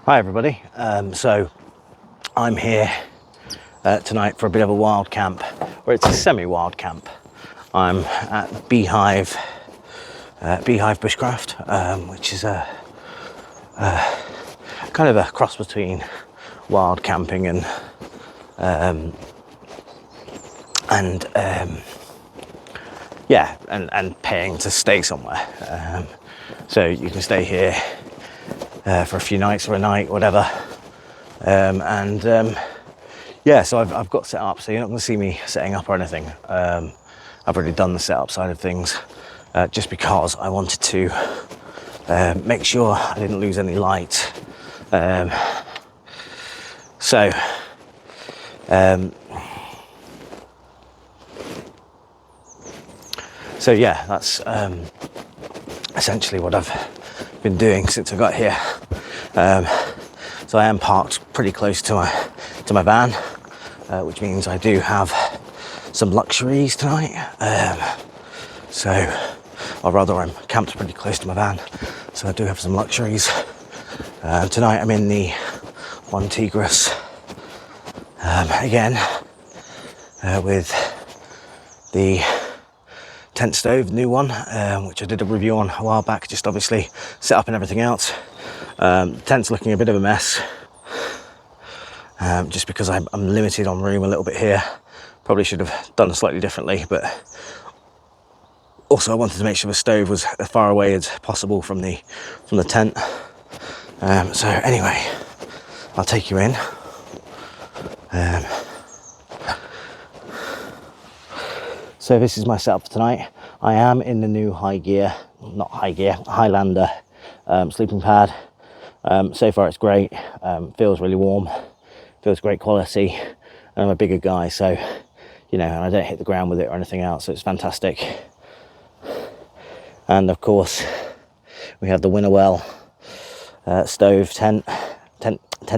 Hi everybody, so I'm here tonight for a bit of a wild camp, or it's a semi-wild camp. I'm at Behive, Behive bushcraft, which is a kind of a cross between wild camping and paying to stay somewhere. So you can stay here for a few nights or a night, whatever. So I've got set up, so you're not going to see me setting up or anything. I've already done the setup side of things, just because I wanted to make sure I didn't lose any light. That's essentially what I've been doing since I got here. So I am parked pretty close to my van, which means I do have some luxuries tonight. I'm camped pretty close to my van, so I do have some luxuries. Tonight I'm in the One Tigris again, with the tent stove, new one, which I did a review on a while back, just obviously set up and everything else. The tent's looking a bit of a mess, just because I'm limited on room a little bit here. Probably should have done it slightly differently, but also I wanted to make sure the stove was as far away as possible from the tent. So anyway, I'll take you in. So this is my setup for tonight. I am in the new Highlander sleeping pad. So far it's great, feels really warm, feels great quality, and I'm a bigger guy, so, and I don't hit the ground with it or anything else, so it's fantastic. And of course, we have the Winterwell stove tent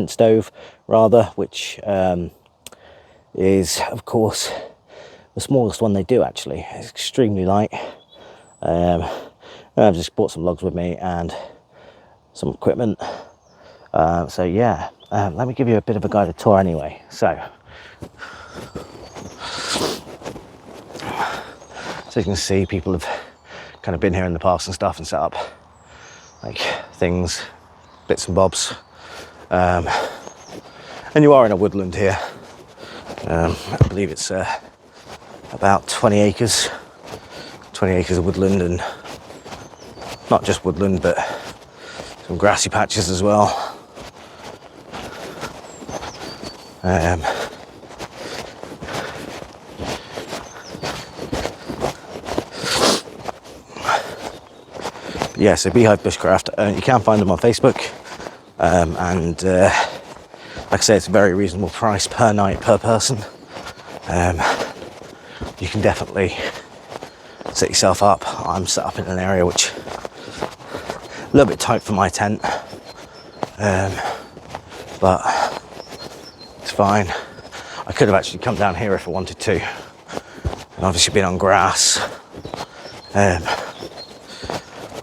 stove rather, which is, of course, the smallest one they do actually. It's extremely light. I've just brought some logs with me and some equipment. Let me give you a bit of a guided tour anyway. So you can see people have kind of been here in the past and stuff and set up like things, bits and bobs. And you are in a woodland here. I believe it's about 20 acres of woodland, and not just woodland but some grassy patches as well. So Behive bushcraft, you can find them on Facebook, and like I say, it's a very reasonable price per night per person. You can definitely set yourself up. I'm set up in an area which a little bit tight for my tent, but it's fine. I could have actually come down here if I wanted to, and obviously been on grass,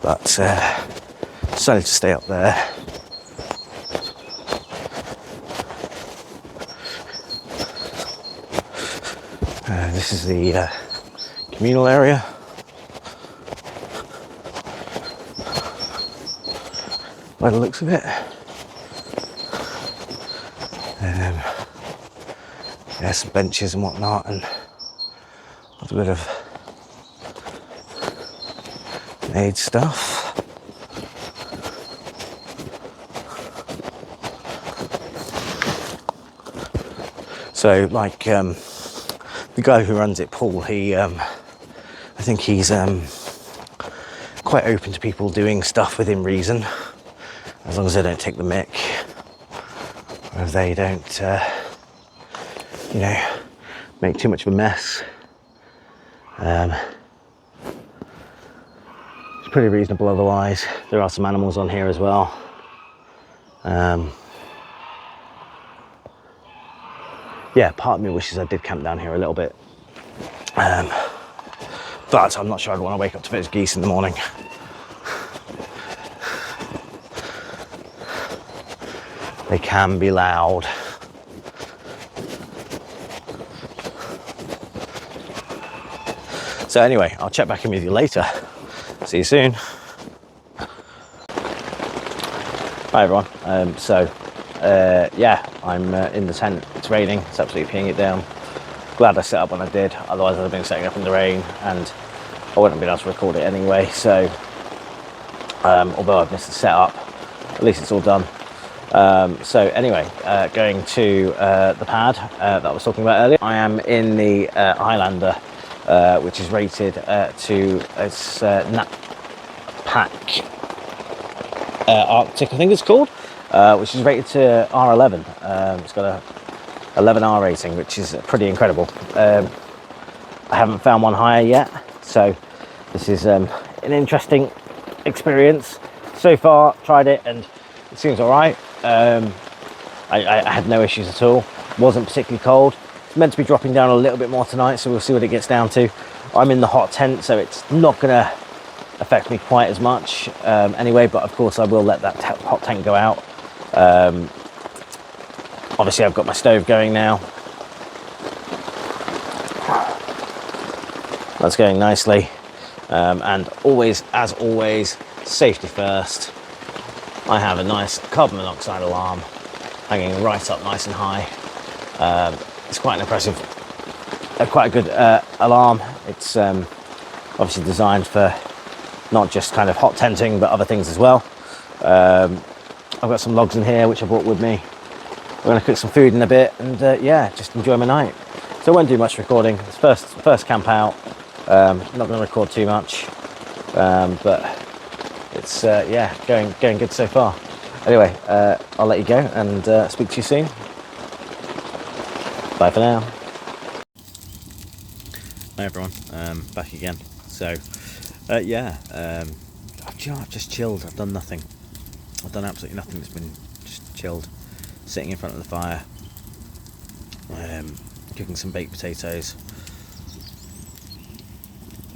but decided to stay up there. This is the communal area. By the looks of it. Some benches and whatnot, and a bit of made stuff. So the guy who runs it, Paul, I think he's quite open to people doing stuff within reason, as long as they don't take the mick, or if they don't make too much of a mess. It's pretty reasonable otherwise. There are some animals on here as well. Part of me wishes I did camp down here a little bit, but I'm not sure I'd want to wake up to those geese in the morning. They can be loud. So anyway, I'll check back in with you later. See you soon. Hi everyone. Yeah, I'm in the tent. It's raining. It's absolutely peeing it down. Glad I set up when I did. Otherwise, I'd have been setting up in the rain, and I wouldn't have been able to record it anyway. So, although I've missed the setup, at least it's all done. So anyway, going to the pad that I was talking about earlier. I am in the Highlander, which is rated to its Nat Pack Arctic, I think it's called, which is rated to R11. It's got a 11R rating, which is pretty incredible. I haven't found one higher yet, so this is an interesting experience. So far, tried it and it seems all right. I had no issues at all. Wasn't particularly cold. It's meant to be dropping down a little bit more tonight, so we'll see what it gets down to. I'm in the hot tent, so it's not gonna affect me quite as much anyway, but of course I will let that hot tent go out. Obviously I've got my stove going now. That's going nicely. And always, as always, safety first. I have a nice carbon monoxide alarm hanging right up nice and high. It's quite an impressive, quite a good alarm. It's obviously designed for not just kind of hot tenting, but other things as well. I've got some logs in here, which I brought with me. I'm going to cook some food in a bit and yeah, just enjoy my night. So I won't do much recording. It's first camp out. Not going to record too much, but it's yeah, going good so far. Anyway, I'll let you go and speak to you soon. Bye for now. Hi everyone, back again. So yeah, I've just chilled. I've done nothing. I've done absolutely nothing. It's been just chilled, sitting in front of the fire, cooking some baked potatoes,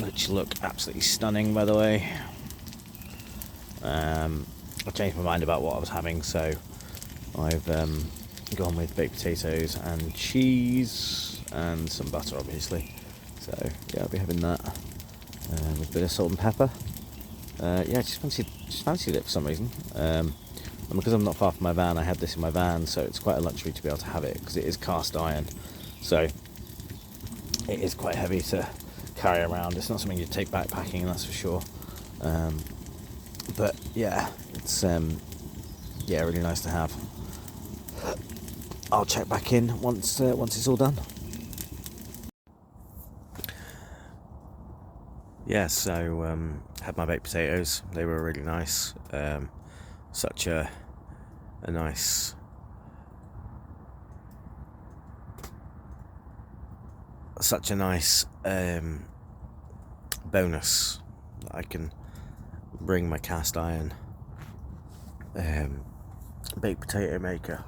which look absolutely stunning, by the way. I changed my mind about what I was having, so I've gone with baked potatoes and cheese and some butter, obviously. So yeah, I'll be having that with a bit of salt and pepper. Yeah, just fancied it for some reason. And because I'm not far from my van, I had this in my van, so it's quite a luxury to be able to have it because it is cast iron, so it is quite heavy to carry around. It's not something you take backpacking, that's for sure. But yeah, it's yeah, really nice to have. I'll check back in once it's all done. Yeah, so had my baked potatoes. They were really nice. Such a nice bonus that I can bring my cast iron baked potato maker,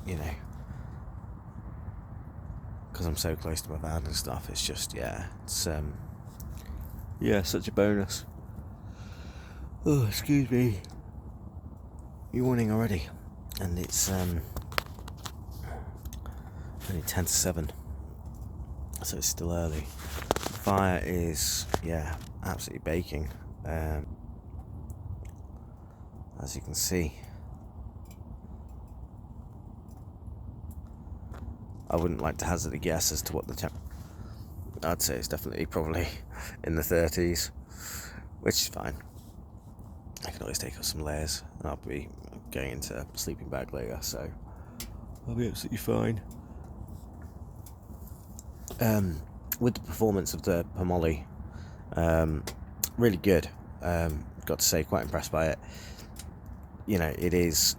you know, because I'm so close to my van and stuff. It's just, yeah, it's yeah, such a bonus. Oh, excuse me. Yawning already, and it's only 10 to 7, so it's still early. The fire is, yeah, absolutely baking. As you can see, I wouldn't like to hazard a guess as to what the I'd say it's definitely probably in the 30s, which is fine. I can always take off some layers, and I'll be going into a sleeping bag later, so I'll be absolutely fine. With the performance of the Pomoli, really good. Got to say, quite impressed by it. You know, it is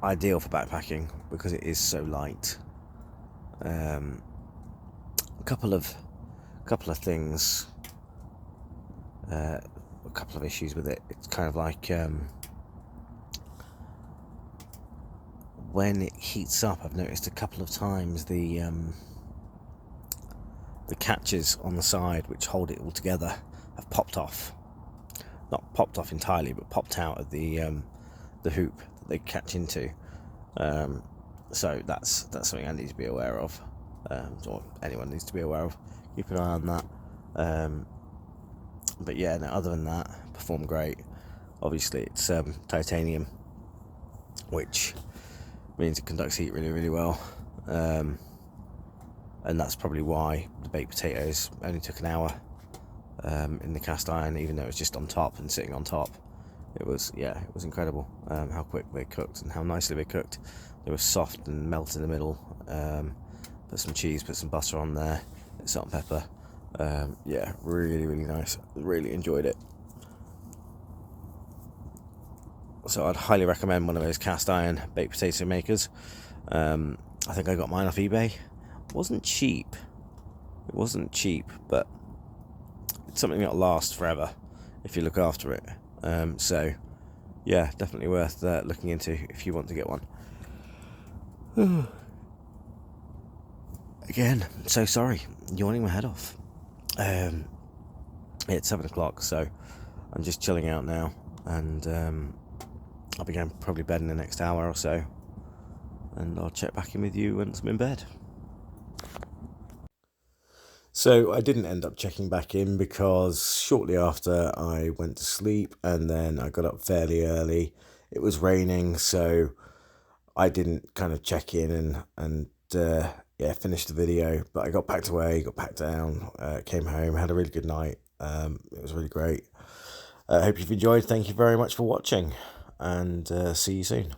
ideal for backpacking because it is so light. A couple of things, a couple of issues with it. It's kind of like when it heats up, I've noticed a couple of times the catches on the side which hold it all together have popped off. Not popped off entirely, but popped out of the the hoop that they catch into. So that's something I need to be aware of, or anyone needs to be aware of. Keep an eye on that. But yeah, no, other than that, performed great. Obviously, it's titanium, which means it conducts heat really, really well. And that's probably why the baked potatoes only took an hour in the cast iron, even though it was just on top and sitting on top. It was incredible how quick they cooked and how nicely they cooked. They were soft and melt in the middle. Put some cheese, put some butter on there, salt and pepper. Really, really nice. Really enjoyed it. So I'd highly recommend one of those cast iron baked potato makers. I think I got mine off eBay. It wasn't cheap, but it's something that'll last forever if you look after it. So yeah, definitely worth looking into if you want to get one. Again, so sorry, yawning my head off. It's 7 o'clock, so I'm just chilling out now, and I'll be going probably bed in the next hour or so, and I'll check back in with you once I'm in bed. So I didn't end up checking back in because shortly after I went to sleep, and then I got up fairly early. It was raining, so I didn't kind of check in and finish the video. But I got packed away, got packed down, came home, had a really good night. It was really great. I hope you've enjoyed. Thank you very much for watching, and see you soon.